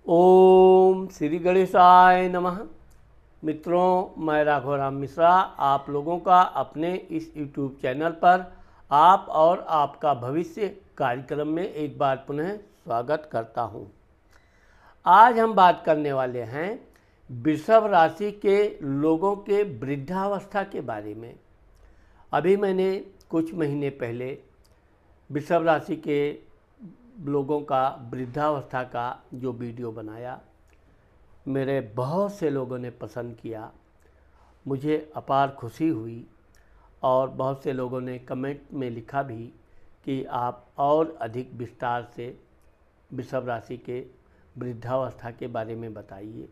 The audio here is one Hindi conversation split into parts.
ओम श्री गणेशाय नमः। मित्रों, मैं राघवराम मिश्रा आप लोगों का अपने इस YouTube चैनल पर आप और आपका भविष्य कार्यक्रम में एक बार पुनः स्वागत करता हूं। आज हम बात करने वाले हैं वृषभ राशि के लोगों के वृद्धावस्था के बारे में। अभी मैंने कुछ महीने पहले वृषभ राशि के लोगों का वृद्धावस्था का जो वीडियो बनाया, मेरे बहुत से लोगों ने पसंद किया। मुझे अपार खुशी हुई और बहुत से लोगों ने कमेंट में लिखा भी कि आप और अधिक विस्तार से वृषभ राशि के वृद्धावस्था के बारे में बताइए।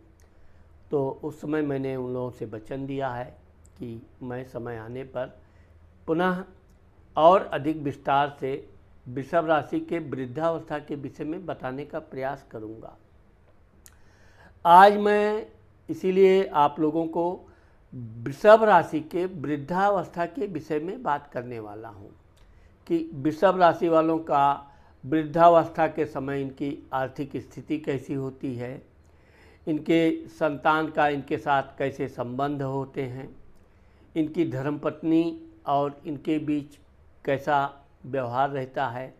तो उस समय मैंने उन लोगों से वचन दिया है कि मैं समय आने पर पुनः और अधिक विस्तार से वृषभ राशि के वृद्धावस्था के विषय में बताने का प्रयास करूंगा। आज मैं इसीलिए आप लोगों को वृषभ राशि के वृद्धावस्था के विषय में बात करने वाला हूं कि वृषभ राशि वालों का वृद्धावस्था के समय इनकी आर्थिक स्थिति कैसी होती है, इनके संतान का इनके साथ कैसे संबंध होते हैं, इनकी धर्मपत्नी और इनके बीच कैसा व्यवहार रहता है,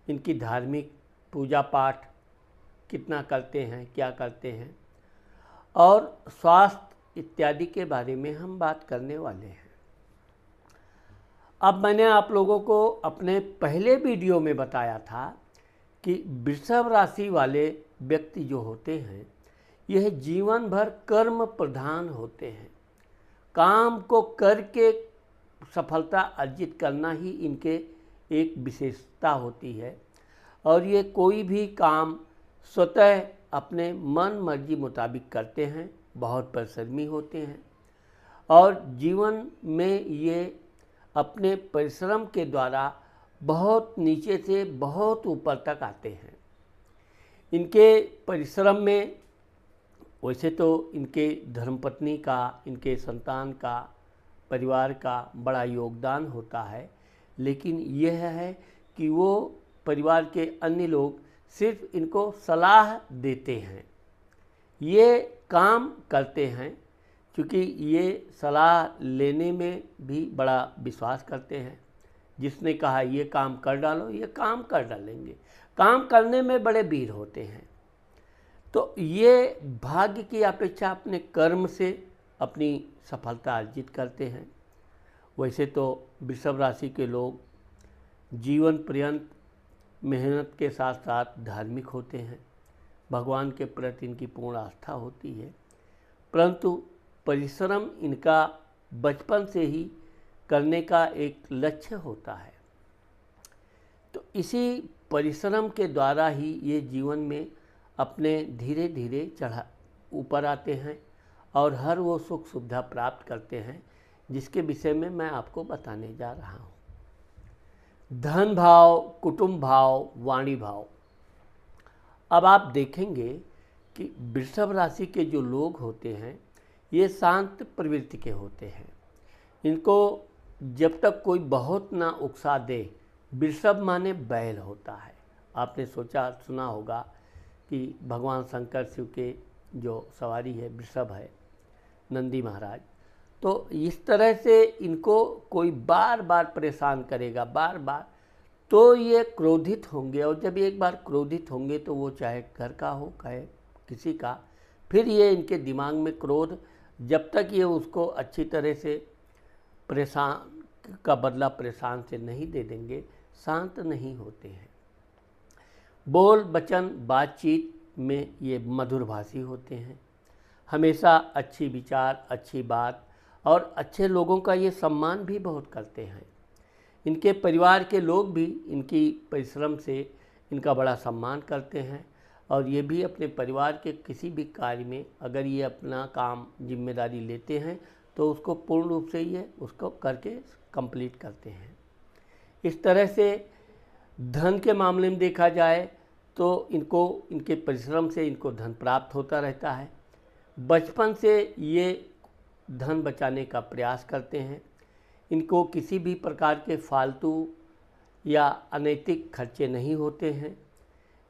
इनकी धार्मिक पूजा पाठ कितना करते हैं, क्या करते हैं, और स्वास्थ्य इत्यादि के बारे में हम बात करने वाले हैं। अब मैंने आप लोगों को अपने पहले वीडियो में बताया था कि वृषभ राशि वाले व्यक्ति जो होते हैं यह जीवन भर कर्म प्रधान होते हैं। काम को करके सफलता अर्जित करना ही इनके एक विशेषता होती है और ये कोई भी काम स्वतः अपने मन मर्जी मुताबिक करते हैं, बहुत परिश्रमी होते हैं और जीवन में ये अपने परिश्रम के द्वारा बहुत नीचे से बहुत ऊपर तक आते हैं। इनके परिश्रम में वैसे तो इनके धर्मपत्नी का, इनके संतान का, परिवार का बड़ा योगदान होता है, लेकिन यह है कि वो परिवार के अन्य लोग सिर्फ इनको सलाह देते हैं, ये काम करते हैं क्योंकि ये सलाह लेने में भी बड़ा विश्वास करते हैं। जिसने कहा ये काम कर डालो, ये काम कर डालेंगे। काम करने में बड़े वीर होते हैं। तो ये भाग्य की अपेक्षा अपने कर्म से अपनी सफलता अर्जित करते हैं। वैसे तो वृषभ राशि के लोग जीवन पर्यंत मेहनत के साथ साथ धार्मिक होते हैं, भगवान के प्रति इनकी पूर्ण आस्था होती है, परंतु परिश्रम इनका बचपन से ही करने का एक लक्ष्य होता है। तो इसी परिश्रम के द्वारा ही ये जीवन में अपने धीरे धीरे ऊपर आते हैं और हर वो सुख सुविधा प्राप्त करते हैं जिसके विषय में मैं आपको बताने जा रहा हूँ। धन भाव, कुटुंब भाव, वाणी भाव। अब आप देखेंगे कि वृषभ राशि के जो लोग होते हैं ये शांत प्रवृत्ति के होते हैं। इनको जब तक कोई बहुत ना उकसा दे, वृषभ माने बैल होता है। आपने सुना होगा कि भगवान शंकर शिव के जो सवारी है वृषभ है, नंदी महाराज। तो इस तरह से इनको कोई बार बार परेशान करेगा, बार बार, तो ये क्रोधित होंगे और जब एक बार क्रोधित होंगे तो वो चाहे घर का हो चाहे किसी का, फिर ये इनके दिमाग में क्रोध, जब तक ये उसको अच्छी तरह से परेशान का बदला परेशान से नहीं दे देंगे, शांत नहीं होते हैं। बोल वचन बातचीत में ये मधुरभाषी होते हैं। हमेशा अच्छी विचार, अच्छी बात और अच्छे लोगों का ये सम्मान भी बहुत करते हैं। इनके परिवार के लोग भी इनकी परिश्रम से इनका बड़ा सम्मान करते हैं और ये भी अपने परिवार के किसी भी कार्य में अगर ये अपना काम जिम्मेदारी लेते हैं तो उसको पूर्ण रूप से ये उसको करके कंप्लीट करते हैं। इस तरह से धन के मामले में देखा जाए तो इनको इनके परिश्रम से इनको धन प्राप्त होता रहता है। बचपन से ये धन बचाने का प्रयास करते हैं। इनको किसी भी प्रकार के फालतू या अनैतिक खर्चे नहीं होते हैं।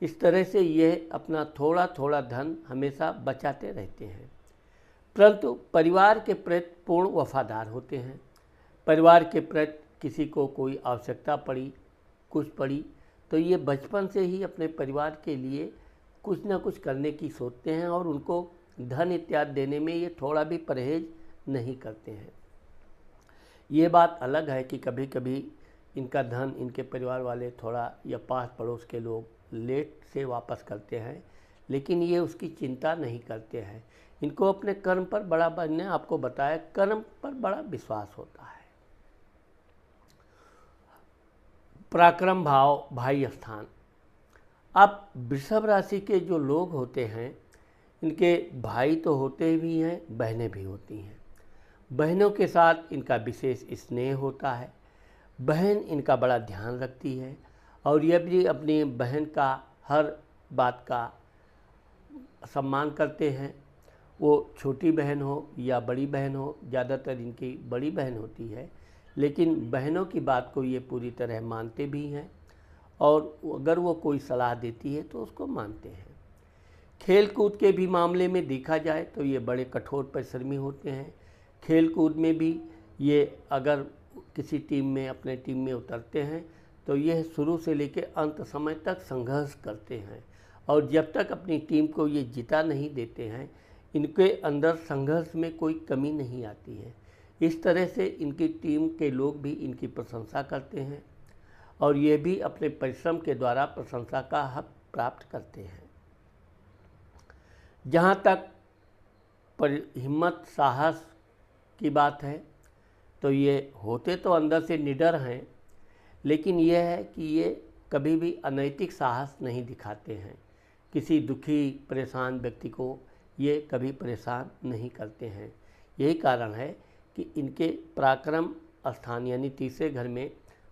इस तरह से ये अपना थोड़ा थोड़ा धन हमेशा बचाते रहते हैं, परंतु परिवार के प्रति पूर्ण वफादार होते हैं। परिवार के प्रति किसी को कोई आवश्यकता पड़ी, कुछ पड़ी, तो ये बचपन से ही अपने परिवार के लिए कुछ ना कुछ करने की सोचते हैं और उनको धन इत्यादि देने में ये थोड़ा भी परहेज नहीं करते हैं। ये बात अलग है कि कभी कभी इनका धन इनके परिवार वाले थोड़ा या पास पड़ोस के लोग लेट से वापस करते हैं, लेकिन ये उसकी चिंता नहीं करते हैं। इनको अपने कर्म पर बड़ा, मैंने आपको बताया, कर्म पर बड़ा विश्वास होता है। पराक्रम भाव, भाई स्थान। अब वृषभ राशि के जो लोग होते हैं, इनके भाई तो होते भी हैं, बहनें भी होती हैं। बहनों के साथ इनका विशेष स्नेह होता है। बहन इनका बड़ा ध्यान रखती है और यह भी अपनी बहन का हर बात का सम्मान करते हैं। वो छोटी बहन हो या बड़ी बहन हो, ज़्यादातर इनकी बड़ी बहन होती है, लेकिन बहनों की बात को ये पूरी तरह मानते भी हैं और अगर वो कोई सलाह देती है तो उसको मानते हैं। खेल कूद के भी मामले में देखा जाए तो ये बड़े कठोर परिश्रमी होते हैं। खेल कूद में भी ये अगर किसी टीम में, अपने टीम में उतरते हैं तो यह शुरू से लेकर अंत समय तक संघर्ष करते हैं और जब तक अपनी टीम को ये जिता नहीं देते हैं, इनके अंदर संघर्ष में कोई कमी नहीं आती है। इस तरह से इनकी टीम के लोग भी इनकी प्रशंसा करते हैं और ये भी अपने परिश्रम के द्वारा प्रशंसा का हक प्राप्त करते हैं। जहाँ तक हिम्मत, साहस की बात है तो ये होते तो अंदर से निडर हैं, लेकिन यह है कि ये कभी भी अनैतिक साहस नहीं दिखाते हैं। किसी दुखी, परेशान व्यक्ति को ये कभी परेशान नहीं करते हैं। यही कारण है कि इनके पराक्रम स्थान यानी तीसरे घर में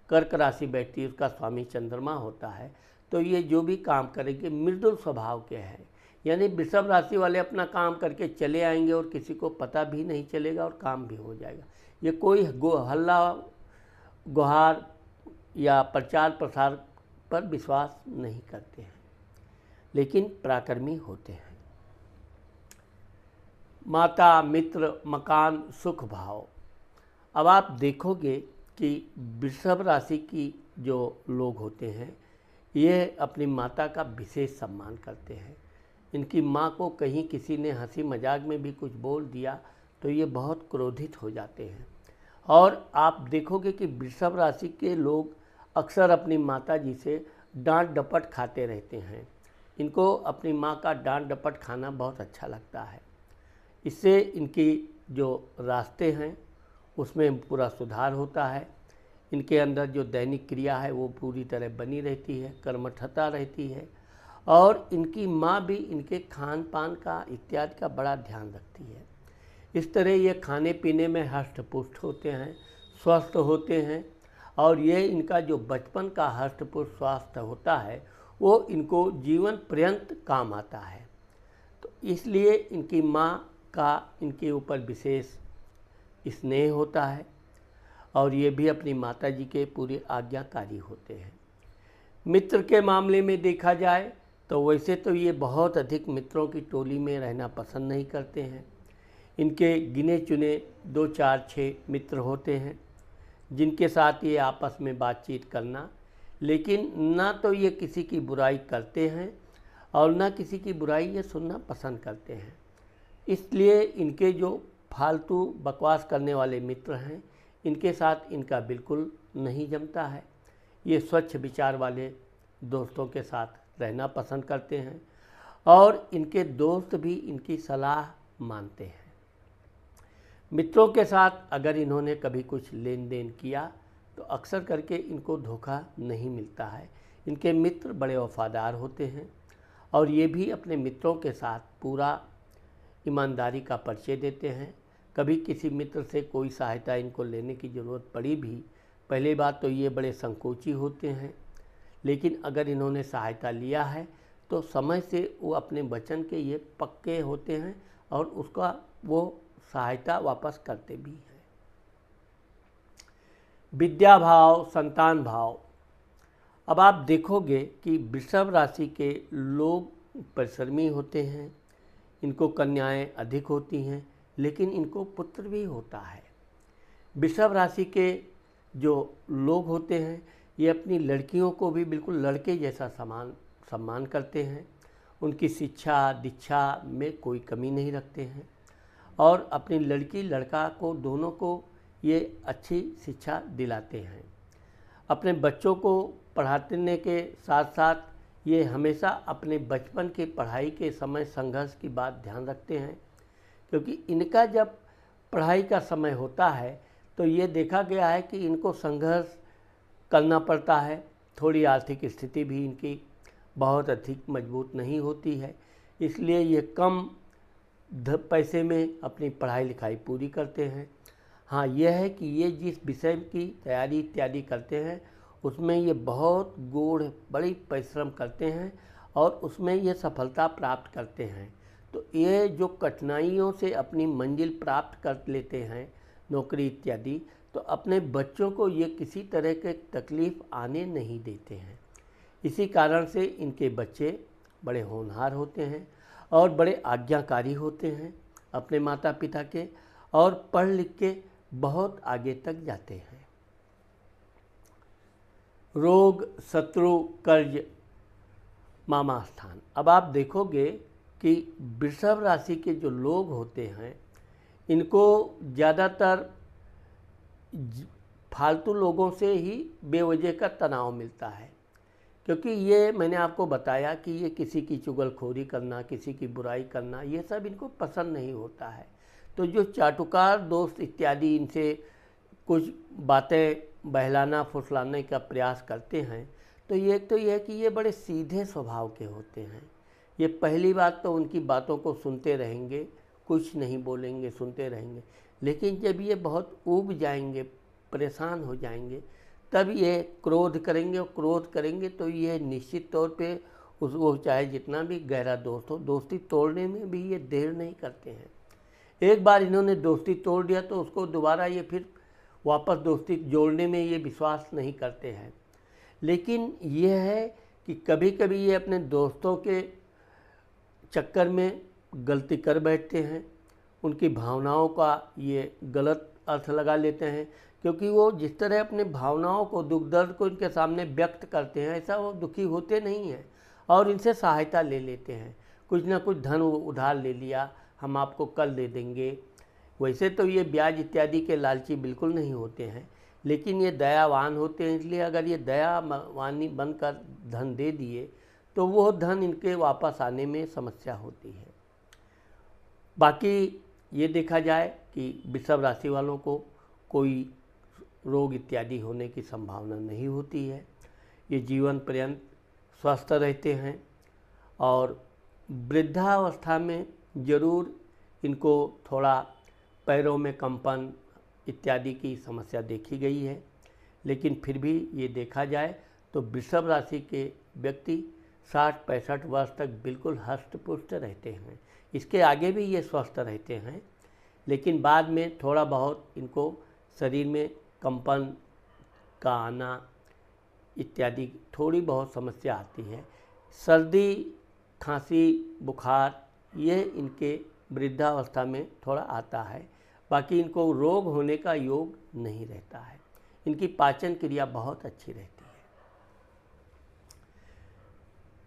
कर्क राशि बैठती है, उसका स्वामी चंद्रमा होता है, तो ये जो भी काम करेंगे मृदुल स्वभाव के हैं। यानी वृषभ राशि वाले अपना काम करके चले आएंगे और किसी को पता भी नहीं चलेगा और काम भी हो जाएगा। ये कोई हल्ला गुहार या प्रचार प्रसार पर विश्वास नहीं करते हैं, लेकिन पराक्रमी होते हैं। माता, मित्र, मकान, सुख भाव। अब आप देखोगे कि वृषभ राशि की जो लोग होते हैं ये अपनी माता का विशेष सम्मान करते हैं। इनकी माँ को कहीं किसी ने हंसी मजाक में भी कुछ बोल दिया तो ये बहुत क्रोधित हो जाते हैं और आप देखोगे कि वृषभ राशि के लोग अक्सर अपनी माता जी से डांट डपट खाते रहते हैं। इनको अपनी माँ का डांट डपट खाना बहुत अच्छा लगता है। इससे इनकी जो रास्ते हैं उसमें पूरा सुधार होता है। इनके अंदर जो दैनिक क्रिया है वो पूरी तरह बनी रहती है, कर्मठता रहती है और इनकी माँ भी इनके खान पान का इत्यादि का बड़ा ध्यान रखती है। इस तरह ये खाने पीने में हष्ट पुष्ट होते हैं, स्वस्थ होते हैं और ये इनका जो बचपन का हष्ट पुष्ट स्वास्थ्य होता है वो इनको जीवन पर्यंत काम आता है। तो इसलिए इनकी माँ का इनके ऊपर विशेष स्नेह होता है और ये भी अपनी माता जी के पूरे आज्ञाकारी होते हैं। मित्र के मामले में देखा जाए तो वैसे तो ये बहुत अधिक मित्रों की टोली में रहना पसंद नहीं करते हैं। इनके गिने चुने 2, 4, 6 मित्र होते हैं जिनके साथ ये आपस में बातचीत करना, लेकिन ना तो ये किसी की बुराई करते हैं और ना किसी की बुराई ये सुनना पसंद करते हैं। इसलिए इनके जो फालतू बकवास करने वाले मित्र हैं इनके साथ इनका बिल्कुल नहीं जमता है। ये स्वच्छ विचार वाले दोस्तों के साथ रहना पसंद करते हैं और इनके दोस्त भी इनकी सलाह मानते हैं। मित्रों के साथ अगर इन्होंने कभी कुछ लेन देन किया तो अक्सर करके इनको धोखा नहीं मिलता है। इनके मित्र बड़े वफादार होते हैं और ये भी अपने मित्रों के साथ पूरा ईमानदारी का परिचय देते हैं। कभी किसी मित्र से कोई सहायता इनको लेने की ज़रूरत पड़ी भी, पहली बात तो ये बड़े संकोची होते हैं, लेकिन अगर इन्होंने सहायता लिया है तो समय से वो अपने वचन के ये पक्के होते हैं और उसका वो सहायता वापस करते भी हैं। विद्या भाव, संतान भाव। अब आप देखोगे कि वृषभ राशि के लोग परिश्रमी होते हैं, इनको कन्याएं अधिक होती हैं, लेकिन इनको पुत्र भी होता है। वृषभ राशि के जो लोग होते हैं ये अपनी लड़कियों को भी बिल्कुल लड़के जैसा सम्मान करते हैं, उनकी शिक्षा दीक्षा में कोई कमी नहीं रखते हैं और अपनी लड़की लड़का को दोनों को ये अच्छी शिक्षा दिलाते हैं। अपने बच्चों को पढ़ाने के साथ साथ ये हमेशा अपने बचपन की पढ़ाई के समय संघर्ष की बात ध्यान रखते हैं, क्योंकि इनका जब पढ़ाई का समय होता है तो ये देखा गया है कि इनको संघर्ष करना पड़ता है। थोड़ी आर्थिक स्थिति भी इनकी बहुत अधिक मजबूत नहीं होती है, इसलिए ये कम पैसे में अपनी पढ़ाई लिखाई पूरी करते हैं। हाँ, यह है कि ये जिस विषय की तैयारी इत्यादि करते हैं उसमें ये बहुत गूढ़ बड़ी परिश्रम करते हैं और उसमें ये सफलता प्राप्त करते हैं। तो ये जो कठिनाइयों से अपनी मंजिल प्राप्त कर लेते हैं, नौकरी इत्यादि, तो अपने बच्चों को ये किसी तरह के तकलीफ़ आने नहीं देते हैं। इसी कारण से इनके बच्चे बड़े होनहार होते हैं और बड़े आज्ञाकारी होते हैं अपने माता पिता के, और पढ़ लिख के बहुत आगे तक जाते हैं। रोग, शत्रु, कर्ज, मामा स्थान। अब आप देखोगे कि वृषभ राशि के जो लोग होते हैं इनको ज़्यादातर फालतू लोगों से ही बेवजह का तनाव मिलता है, क्योंकि ये मैंने आपको बताया कि ये किसी की चुगलखोरी करना, किसी की बुराई करना, ये सब इनको पसंद नहीं होता है। तो जो चाटुकार दोस्त इत्यादि इनसे कुछ बातें बहलाना फुसलाने का प्रयास करते हैं, तो ये है कि ये बड़े सीधे स्वभाव के होते हैं। ये पहली बात तो उनकी बातों को सुनते रहेंगे, कुछ नहीं बोलेंगे, सुनते रहेंगे, लेकिन जब ये बहुत ऊब जाएंगे, परेशान हो जाएंगे, तब ये क्रोध करेंगे, और क्रोध करेंगे तो ये निश्चित तौर पे वो चाहे जितना भी गहरा दोस्त हो, दोस्ती तोड़ने में भी ये देर नहीं करते हैं। एक बार इन्होंने दोस्ती तोड़ दिया तो उसको दोबारा ये फिर वापस दोस्ती जोड़ने में ये विश्वास नहीं करते हैं। लेकिन ये है कि कभी कभी ये अपने दोस्तों के चक्कर में गलती कर बैठते हैं, उनकी भावनाओं का ये गलत अर्थ लगा लेते हैं, क्योंकि वो जिस तरह अपने भावनाओं को, दुख दर्द को इनके सामने व्यक्त करते हैं, ऐसा वो दुखी होते नहीं हैं और इनसे सहायता ले लेते हैं। कुछ ना कुछ धन उधार ले लिया, हम आपको कल दे देंगे। वैसे तो ये ब्याज इत्यादि के लालची बिल्कुल नहीं होते हैं, लेकिन ये दयावान होते हैं, इसलिए अगर ये दयावानी बनकर धन दे दिए तो वो धन इनके वापस आने में समस्या होती है। बाकी ये देखा जाए कि वृषभ राशि वालों को कोई रोग इत्यादि होने की संभावना नहीं होती है। ये जीवन पर्यंत स्वस्थ रहते हैं और वृद्धावस्था में ज़रूर इनको थोड़ा पैरों में कंपन इत्यादि की समस्या देखी गई है, लेकिन फिर भी ये देखा जाए तो वृषभ राशि के व्यक्ति 60-65 वर्ष तक बिल्कुल हष्ट-पुष्ट रहते हैं। इसके आगे भी ये स्वस्थ रहते हैं, लेकिन बाद में थोड़ा बहुत इनको शरीर में कंपन का आना इत्यादि थोड़ी बहुत समस्या आती है। सर्दी, खांसी, बुखार ये इनके वृद्धावस्था में थोड़ा आता है, बाकी इनको रोग होने का योग नहीं रहता है। इनकी पाचन क्रिया बहुत अच्छी रहती है।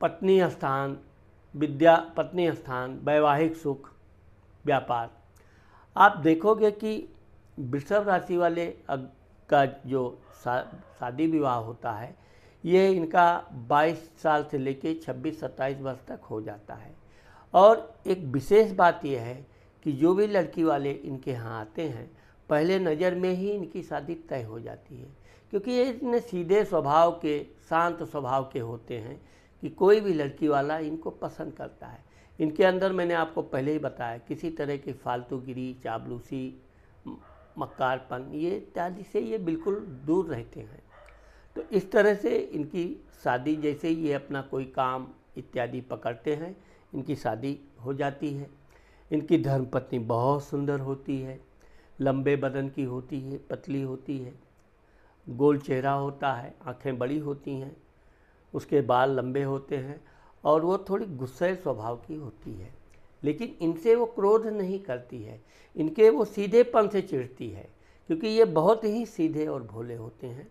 पत्नी स्थान, पत्नी स्थान, वैवाहिक सुख, व्यापार। आप देखोगे कि वृषभ राशि वाले का जो शादी विवाह होता है ये इनका 22 साल से लेके 26-27 वर्ष तक हो जाता है। और एक विशेष बात यह है कि जो भी लड़की वाले इनके यहाँ आते हैं पहले नज़र में ही इनकी शादी तय हो जाती है, क्योंकि ये इतने सीधे स्वभाव के, शांत स्वभाव के होते हैं कि कोई भी लड़की वाला इनको पसंद करता है। इनके अंदर मैंने आपको पहले ही बताया किसी तरह की फालतूगिरी, चापलूसी, मक्कारपन ये इत्यादि से ये बिल्कुल दूर रहते हैं। तो इस तरह से इनकी शादी, जैसे ही ये अपना कोई काम इत्यादि पकड़ते हैं इनकी शादी हो जाती है। इनकी धर्मपत्नी बहुत सुंदर होती है, लंबे बदन की होती है, पतली होती है, गोल चेहरा होता है, आँखें बड़ी होती हैं, उसके बाल लंबे होते हैं और वो थोड़ी गुस्सैल स्वभाव की होती है, लेकिन इनसे वो क्रोध नहीं करती है, इनके वो सीधेपन से चिढ़ती है, क्योंकि ये बहुत ही सीधे और भोले होते हैं।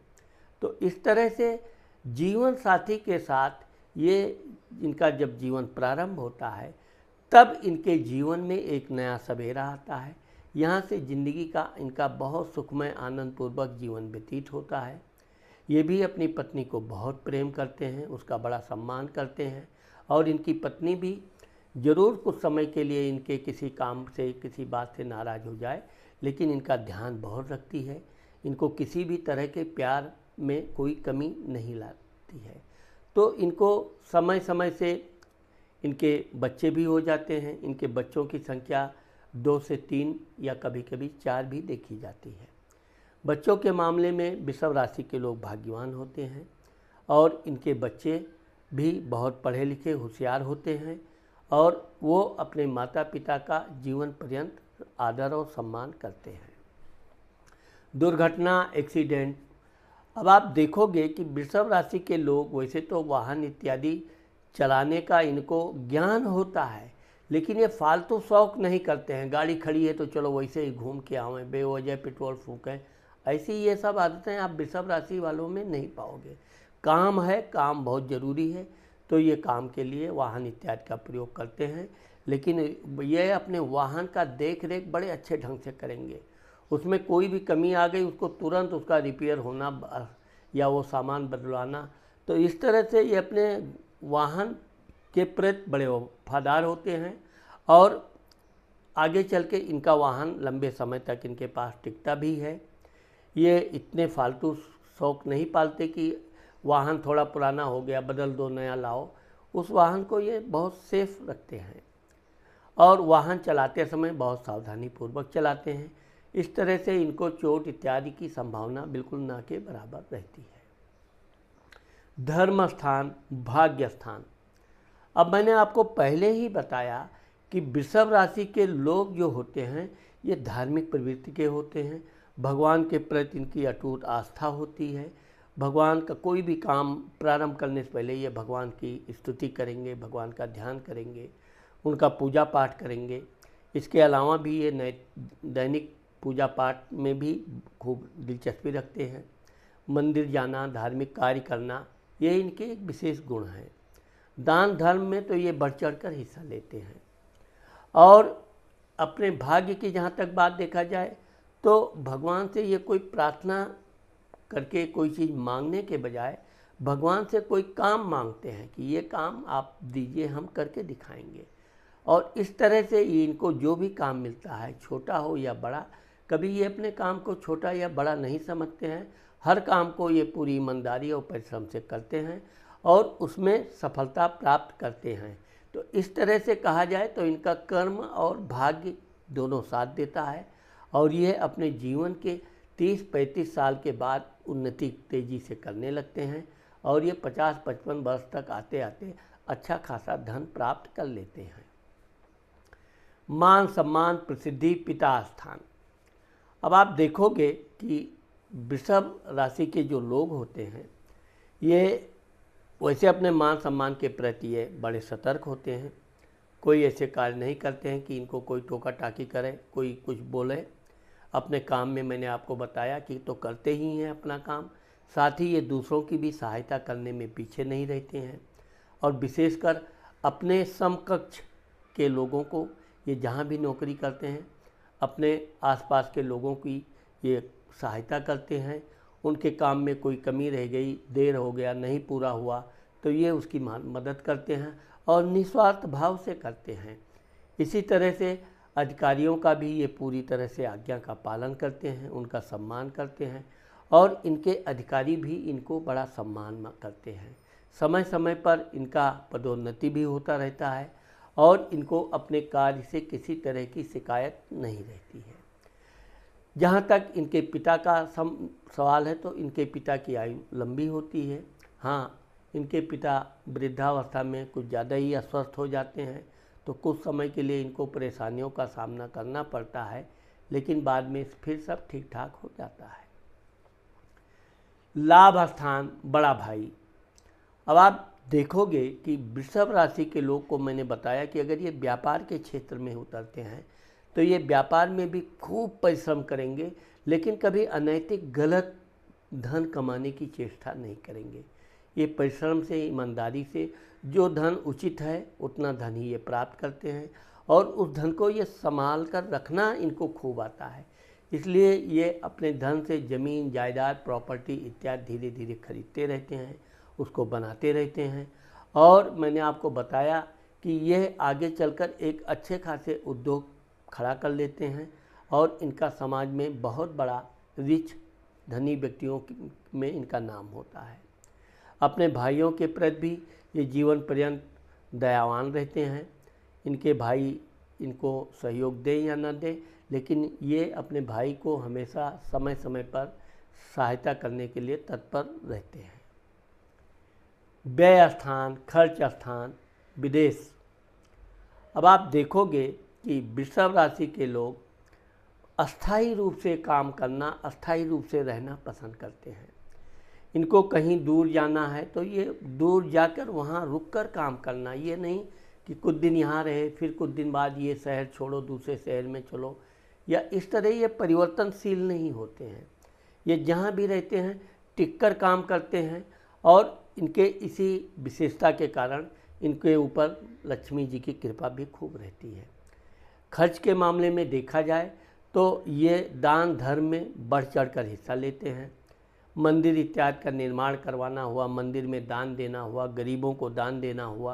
तो इस तरह से जीवन साथी के साथ ये इनका जब जीवन प्रारंभ होता है, तब इनके जीवन में एक नया सवेरा आता है। यहाँ से ज़िंदगी का इनका बहुत सुखमय आनंदपूर्वक जीवन व्यतीत होता है। ये भी अपनी पत्नी को बहुत प्रेम करते हैं, उसका बड़ा सम्मान करते हैं, और इनकी पत्नी भी ज़रूर कुछ समय के लिए इनके किसी काम से, किसी बात से नाराज़ हो जाए, लेकिन इनका ध्यान बहुत रखती है। इनको किसी भी तरह के प्यार में कोई कमी नहीं लाती है। तो इनको समय समय से इनके बच्चे भी हो जाते हैं। इनके बच्चों की संख्या 2 से 3 या कभी कभी 4 भी देखी जाती है। बच्चों के मामले में वृषभ राशि के लोग भाग्यवान होते हैं, और इनके बच्चे भी बहुत पढ़े लिखे होशियार होते हैं, और वो अपने माता पिता का जीवन पर्यंत आदर और सम्मान करते हैं। दुर्घटना, एक्सीडेंट। अब आप देखोगे कि वृषभ राशि के लोग वैसे तो वाहन इत्यादि चलाने का इनको ज्ञान होता है, लेकिन ये फालतू शौक नहीं करते हैं। गाड़ी खड़ी है तो चलो वैसे ही घूम के आवें, बेवजह पेट्रोल फूकें, ऐसी ये सब आदतें आप वृषभ राशि वालों में नहीं पाओगे। काम है, काम बहुत ज़रूरी है, तो ये काम के लिए वाहन इत्यादि का प्रयोग करते हैं, लेकिन ये अपने वाहन का देख रेख बड़े अच्छे ढंग से करेंगे। उसमें कोई भी कमी आ गई, उसको तुरंत उसका रिपेयर होना या वो सामान बदलवाना। तो इस तरह से ये अपने वाहन के प्रति बड़े वफादार होते हैं, और आगे चल के इनका वाहन लंबे समय तक इनके पास टिकता भी है। ये इतने फालतू शौक नहीं पालते कि वाहन थोड़ा पुराना हो गया बदल दो, नया लाओ। उस वाहन को ये बहुत सेफ रखते हैं, और वाहन चलाते समय बहुत सावधानी पूर्वक चलाते हैं। इस तरह से इनको चोट इत्यादि की संभावना बिल्कुल ना के बराबर रहती है। धर्म स्थान, भाग्य स्थान। अब मैंने आपको पहले ही बताया कि वृषभ राशि के लोग जो होते हैं ये धार्मिक प्रवृत्ति के होते हैं। भगवान के प्रति इनकी अटूट आस्था होती है। भगवान का कोई भी काम प्रारंभ करने से पहले ये भगवान की स्तुति करेंगे, भगवान का ध्यान करेंगे, उनका पूजा पाठ करेंगे। इसके अलावा भी ये दैनिक पूजा पाठ में भी खूब दिलचस्पी रखते हैं। मंदिर जाना, धार्मिक कार्य करना, ये इनके एक विशेष गुण हैं। दान धर्म में तो ये बढ़ चढ़ कर हिस्सा लेते हैं। और अपने भाग्य की जहाँ तक बात देखा जाए तो भगवान से ये कोई प्रार्थना करके कोई चीज़ मांगने के बजाय भगवान से कोई काम मांगते हैं कि ये काम आप दीजिए, हम करके दिखाएंगे। और इस तरह से इनको जो भी काम मिलता है, छोटा हो या बड़ा, कभी ये अपने काम को छोटा या बड़ा नहीं समझते हैं। हर काम को ये पूरी ईमानदारी और परिश्रम से करते हैं और उसमें सफलता प्राप्त करते हैं। तो इस तरह से कहा जाए तो इनका कर्म और भाग्य दोनों साथ देता है, और ये अपने जीवन के 30-35 साल के बाद उन्नति तेज़ी से करने लगते हैं, और ये 50-55 वर्ष तक आते आते अच्छा खासा धन प्राप्त कर लेते हैं। मान सम्मान, प्रसिद्धि, पिता स्थान। अब आप देखोगे कि वृषभ राशि के जो लोग होते हैं ये वैसे अपने मान सम्मान के प्रति ये बड़े सतर्क होते हैं। कोई ऐसे कार्य नहीं करते हैं कि इनको कोई टोका टाकी करे, कोई कुछ बोले। अपने काम में मैंने आपको बताया कि तो करते ही हैं अपना काम, साथ ही ये दूसरों की भी सहायता करने में पीछे नहीं रहते हैं। और विशेषकर अपने समकक्ष के लोगों को ये जहाँ भी नौकरी करते हैं, अपने आसपास के लोगों की ये सहायता करते हैं। उनके काम में कोई कमी रह गई, देर हो गया, नहीं पूरा हुआ, तो ये उसकी मदद करते हैं और निस्वार्थ भाव से करते हैं। इसी तरह से अधिकारियों का भी ये पूरी तरह से आज्ञा का पालन करते हैं, उनका सम्मान करते हैं, और इनके अधिकारी भी इनको बड़ा सम्मान करते हैं। समय समय पर इनका पदोन्नति भी होता रहता है, और इनको अपने कार्य से किसी तरह की शिकायत नहीं रहती है। जहाँ तक इनके पिता का सवाल है तो इनके पिता की आयु लंबी होती है। हाँ, इनके पिता वृद्धावस्था में कुछ ज़्यादा ही अस्वस्थ हो जाते हैं, तो कुछ समय के लिए इनको परेशानियों का सामना करना पड़ता है, लेकिन बाद में फिर सब ठीक ठाक हो जाता है। लाभ स्थान, बड़ा भाई। अब आप देखोगे कि वृषभ राशि के लोग को मैंने बताया कि अगर ये व्यापार के क्षेत्र में उतरते हैं तो ये व्यापार में भी खूब परिश्रम करेंगे, लेकिन कभी अनैतिक गलत धन कमाने की चेष्टा नहीं करेंगे। ये परिश्रम से, ईमानदारी से जो धन उचित है उतना धन ही ये प्राप्त करते हैं और उस धन को ये संभाल कर रखना इनको खूब आता है। इसलिए ये अपने धन से ज़मीन, जायदाद, प्रॉपर्टी इत्यादि धीरे धीरे खरीदते रहते हैं, उसको बनाते रहते हैं और मैंने आपको बताया कि यह आगे चलकर एक अच्छे खासे उद्योग खड़ा कर लेते हैं और इनका समाज में बहुत बड़ा रिच धनी व्यक्तियों में इनका नाम होता है। अपने भाइयों के प्रति भी ये जीवन पर्यंत दयावान रहते हैं। इनके भाई इनको सहयोग दें या न दें, लेकिन ये अपने भाई को हमेशा समय समय पर सहायता करने के लिए तत्पर रहते हैं। व्यय स्थान, खर्च स्थान, विदेश। अब आप देखोगे कि वृषभ राशि के लोग अस्थायी रूप से काम करना, अस्थायी रूप से रहना पसंद करते हैं। इनको कहीं दूर जाना है तो ये दूर जाकर वहाँ रुककर काम करना, ये नहीं कि कुछ दिन यहाँ रहे फिर कुछ दिन बाद ये शहर छोड़ो दूसरे शहर में चलो, या इस तरह ये परिवर्तनशील नहीं होते हैं। ये जहाँ भी रहते हैं टिककर काम करते हैं और इनके इसी विशेषता के कारण इनके ऊपर लक्ष्मी जी की कृपा भी खूब रहती है। खर्च के मामले में देखा जाए तो ये दान धर्म में बढ़ चढ़कर हिस्सा लेते हैं। मंदिर इत्यादि का निर्माण करवाना हुआ, मंदिर में दान देना हुआ, गरीबों को दान देना हुआ,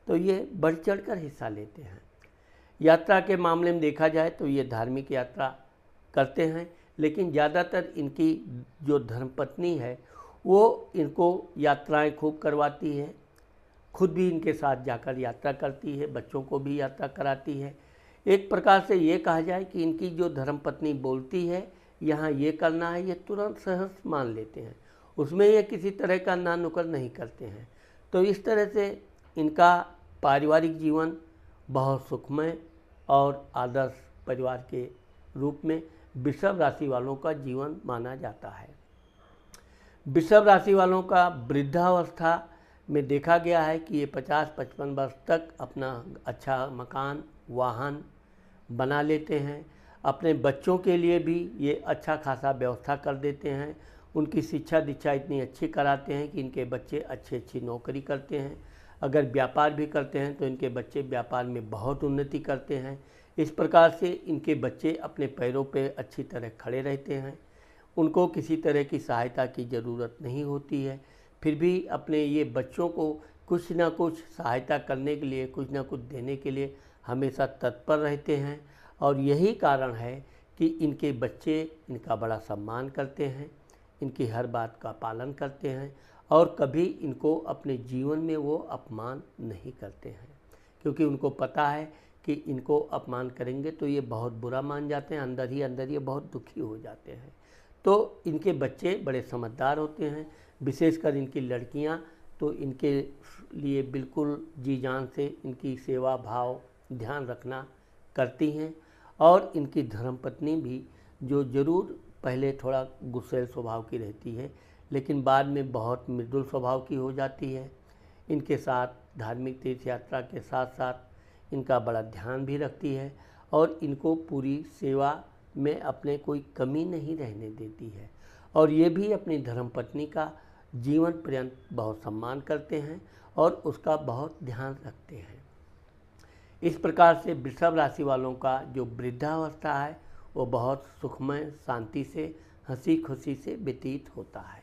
तो ये बढ़ चढ़कर हिस्सा लेते हैं। यात्रा के मामले में देखा जाए तो ये धार्मिक यात्रा करते हैं, लेकिन ज़्यादातर इनकी जो धर्मपत्नी है वो इनको यात्राएं खूब करवाती है, खुद भी इनके साथ जाकर यात्रा करती है, बच्चों को भी यात्रा कराती है। एक प्रकार से ये कहा जाए कि इनकी जो धर्मपत्नी बोलती है यहाँ ये करना है, ये तुरंत सहज मान लेते हैं, उसमें ये किसी तरह का ना नुक्कड़ नहीं करते हैं। तो इस तरह से इनका पारिवारिक जीवन बहुत सुखमय और आदर्श परिवार के रूप में वृषभ राशि वालों का जीवन माना जाता है। वृषभ राशि वालों का वृद्धावस्था में देखा गया है कि ये 50-55 वर्ष तक अपना अच्छा मकान, वाहन बना लेते हैं। अपने बच्चों के लिए भी ये अच्छा खासा व्यवस्था कर देते हैं। उनकी शिक्षा दीक्षा इतनी अच्छी कराते हैं कि इनके बच्चे अच्छी नौकरी करते हैं। अगर व्यापार भी करते हैं तो इनके बच्चे व्यापार में बहुत उन्नति करते हैं। इस प्रकार से इनके बच्चे अपने पैरों पे अच्छी तरह खड़े रहते हैं। उनको किसी तरह की सहायता की ज़रूरत नहीं होती है, फिर भी अपने ये बच्चों को कुछ ना कुछ सहायता करने के लिए, कुछ ना कुछ देने के लिए हमेशा तत्पर रहते हैं। और यही कारण है कि इनके बच्चे इनका बड़ा सम्मान करते हैं, इनकी हर बात का पालन करते हैं और कभी इनको अपने जीवन में वो अपमान नहीं करते हैं, क्योंकि उनको पता है कि इनको अपमान करेंगे तो ये बहुत बुरा मान जाते हैं, अंदर ही अंदर ये बहुत दुखी हो जाते हैं। तो इनके बच्चे बड़े समझदार होते हैं, विशेषकर इनकी लड़कियां तो इनके लिए बिल्कुल जी जान से इनकी सेवा भाव ध्यान रखना करती हैं। और इनकी धर्मपत्नी भी जो ज़रूर पहले थोड़ा गुस्सैल स्वभाव की रहती है, लेकिन बाद में बहुत मृदुल स्वभाव की हो जाती है। इनके साथ धार्मिक तीर्थ यात्रा के साथ साथ इनका बड़ा ध्यान भी रखती है और इनको पूरी सेवा में अपने कोई कमी नहीं रहने देती है। और ये भी अपनी धर्मपत्नी का जीवन पर्यंत बहुत सम्मान करते हैं और उसका बहुत ध्यान रखते हैं। इस प्रकार से वृषभ राशि वालों का जो वृद्धावस्था है वो बहुत सुखमय, शांति से, हंसी खुशी से व्यतीत होता है।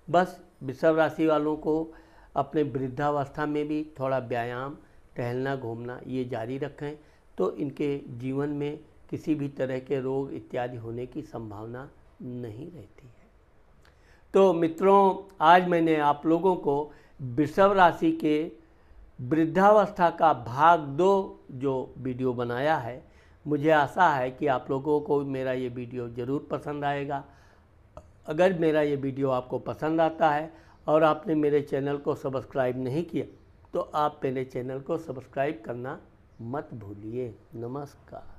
बस वृषभ राशि वालों को अपने वृद्धावस्था में भी थोड़ा व्यायाम, टहलना, घूमना ये जारी रखें तो इनके जीवन में किसी भी तरह के रोग इत्यादि होने की संभावना नहीं रहती है। तो मित्रों, आज मैंने आप लोगों को वृषभ राशि के वृद्धावस्था का भाग 2 जो वीडियो बनाया है, मुझे आशा है कि आप लोगों को मेरा ये वीडियो ज़रूर पसंद आएगा। अगर मेरा ये वीडियो आपको पसंद आता है और आपने मेरे चैनल को सब्सक्राइब नहीं किया तो आप मेरे चैनल को सब्सक्राइब करना मत भूलिए। नमस्कार।